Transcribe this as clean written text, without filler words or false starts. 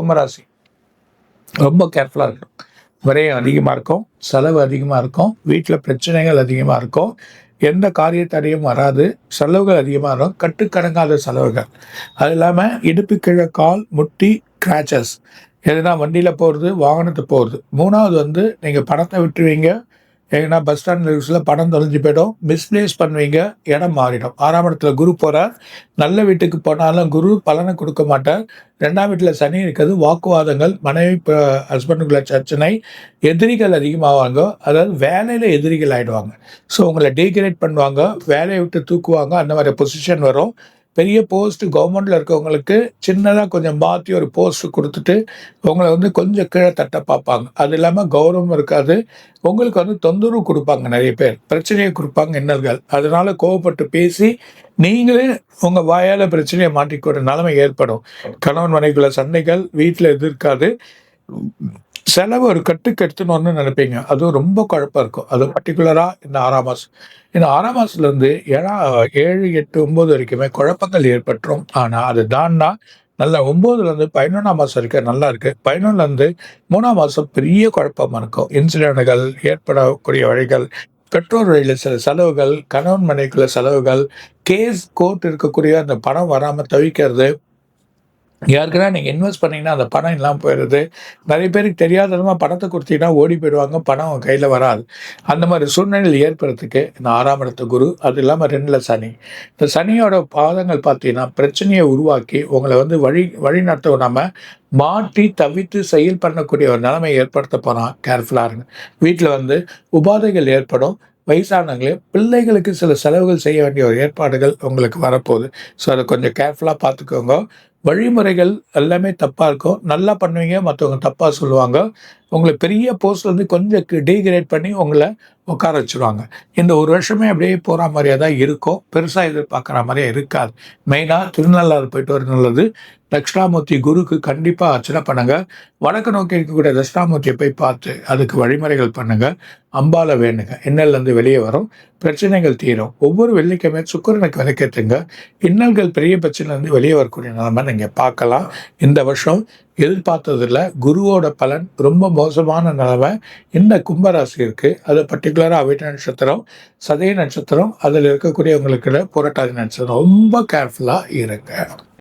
கும்பராசி ரொம்ப கேர்ஃபுல்லாக இருக்கணும். விரயம் அதிகமாக இருக்கும், செலவு அதிகமாக இருக்கும், வீட்டில் பிரச்சனைகள் அதிகமாக இருக்கும், எந்த காரியத்தடையும் வராது, செலவுகள் அதிகமாக இருக்கும், கட்டுக்கடங்காத செலவுகள். அது இல்லாமல் இடுப்பு கீழே கால் முட்டி கிராச்சஸ், எதுனா வண்டியில் போகிறது, வாகனத்துக்கு போகிறது. 3வது வந்து நீங்கள் பணத்தை விட்டுருவீங்க, ஏன்னா பஸ் ஸ்டாண்ட் நியூஸில் பணம் தொலைஞ்சு போயிடும், மிஸ்பிளேஸ் பண்ணுவீங்க, இடம் மாறிடும். 6ஆம் இடத்துல குரு போகிறார். நல்ல வீட்டுக்கு போனாலும் குரு பலனை கொடுக்க மாட்டார். 2ஆம் வீட்டில் சனி இருக்கிறது, வாக்குவாதங்கள், மனைவி ஹஸ்பண்டுக்குள்ள பிரச்சனை, எதிரிகள் அதிகமாவாங்க. அதாவது வேலையில் எதிரிகள் ஆகிடுவாங்க. ஸோ உங்களை டீக்ரேட் பண்ணுவாங்க, வேலையை விட்டு தூக்குவாங்க, அந்த மாதிரி பொசிஷன் வரும். பெரிய போஸ்ட் கவர்மெண்ட்டில் இருக்கவங்களுக்கு சின்னதாக கொஞ்சம் மாற்றி ஒரு போஸ்ட் கொடுத்துட்டு உங்களை வந்து கொஞ்சம் கீழே தட்ட பார்ப்பாங்க. அது இல்லாமல் கௌரவம் இருக்காது. உங்களுக்கு வந்து தொந்தரவு கொடுப்பாங்க, நிறைய பேர் பிரச்சனையை கொடுப்பாங்க, இன்னல்கள். அதனால கோவப்பட்டு பேசி நீங்களே உங்கள் வாயால் பிரச்சனையை மாட்டிக்கூட நிலைமை ஏற்படும். கணவன் மனைவிக்குள்ள சண்டைகள் வீட்டில் எதிர்க்காது. செலவு ஒரு கட்டுக்கு எடுத்துன்னு நினைப்பீங்க, அதுவும் ரொம்ப குழப்பம் இருக்கும். அது பர்டிகுலராக இந்த 6ஆம் மாதம். இந்த 6ஆம் மாதத்துலேருந்து 7, 8, 9 வரைக்குமே குழப்பங்கள் ஏற்பட்டுரும். ஆனால் அது தான்னா நல்லா 9லேருந்து 11ஆம் மாதம் வரைக்கும் நல்லா இருக்குது. 11லேருந்து 3ஆம் மாதம் பெரிய குழப்பமாக இருக்கும். இன்சிடென்ட்கள் ஏற்படக்கூடிய வழிகள், பெற்றோர் வழியில் சில செலவுகள், கணவன் மனைவிக்குள்ள செலவுகள், கேஸ் கோர்ட் இருக்கக்கூடிய அந்த பணம் வராமல் தவிக்கிறது, யாருக்குன்னா நீங்கள் இன்வெஸ்ட் பண்ணிங்கன்னா அந்த பணம் இல்லாமல் போயிடுது. நிறைய பேருக்கு தெரியாதனமாக பணத்தை கொடுத்தீங்கன்னா ஓடி போயிடுவாங்க, பணம் அவங்க கையில் வராது. அந்த மாதிரி சூழ்நிலையில் ஏற்படுறதுக்கு இந்த 6ஆம் இடத்து குரு, அது இல்லாமல் 2ல் சனி. இந்த சனியோட பாதங்கள் பார்த்தீங்கன்னா பிரச்சனையை உருவாக்கி உங்களை வந்து வழி நடத்த விடாமல் மாற்றி தவித்து செயல் பண்ணக்கூடிய ஒரு நிலைமை ஏற்படுத்த போனால் கேர்ஃபுல்லாக இருங்க. வீட்டில் வந்து உபாதைகள் ஏற்படும். வயசானவங்களே பிள்ளைகளுக்கு சில செலவுகள் செய்ய வேண்டிய ஒரு ஏற்பாடுகள் உங்களுக்கு வரப்போகுது. ஸோ அதை கொஞ்சம் கேர்ஃபுல்லாக பார்த்துக்கோங்க. வழிமுறைகள் எல்லாமே தப்பாக இருக்கும். நல்லா பண்ணுவீங்க, மற்றவங்க தப்பாக சொல்லுவாங்க. உங்களை பெரிய போஸ்ட்லேருந்து கொஞ்சம் டீக்ரேட் பண்ணி உங்களை உட்கார வச்சுருவாங்க. இந்த ஒரு வருஷமே அப்படியே போகிற மாதிரியே தான் இருக்கும். பெருசாக எதிர்பார்க்குற மாதிரியே இருக்காது. மெயினாக திருநள்ளாறு போயிட்டு வர நல்லது. தட்சிணாமூர்த்தி குருக்கு கண்டிப்பாக அர்ச்சனை பண்ணுங்கள். வடக்கு நோக்கி இருக்கக்கூடிய தட்சிணாமூர்த்தியை போய் பார்த்து அதுக்கு வழிமுறைகள் பண்ணுங்கள். அம்பால வேணுங்க, இன்னல்லேருந்து வெளியே வரும், பிரச்சனைகள் தீரும். ஒவ்வொரு வெள்ளிக்கிழமை சுக்கிரனுக்கு விளக்கேற்றுங்க. இன்னல்கள் பெரிய பிரச்சனைலேருந்து வெளியே வரக்கூடிய நிலைமை நீங்கள் பார்க்கலாம். இந்த வருஷம் எதிர்பார்த்ததில் குருவோட பலன் ரொம்ப மோசமான நிலைமை இந்த கும்பராசி இருக்குது. அது பர்டிகுலராக அவிட்ட நட்சத்திரம், சதய நட்சத்திரம், அதில் இருக்கக்கூடியவங்களுக்கு புரட்டாதி நட்சத்திரம். ரொம்ப கேர்ஃபுல்லாக இருங்க.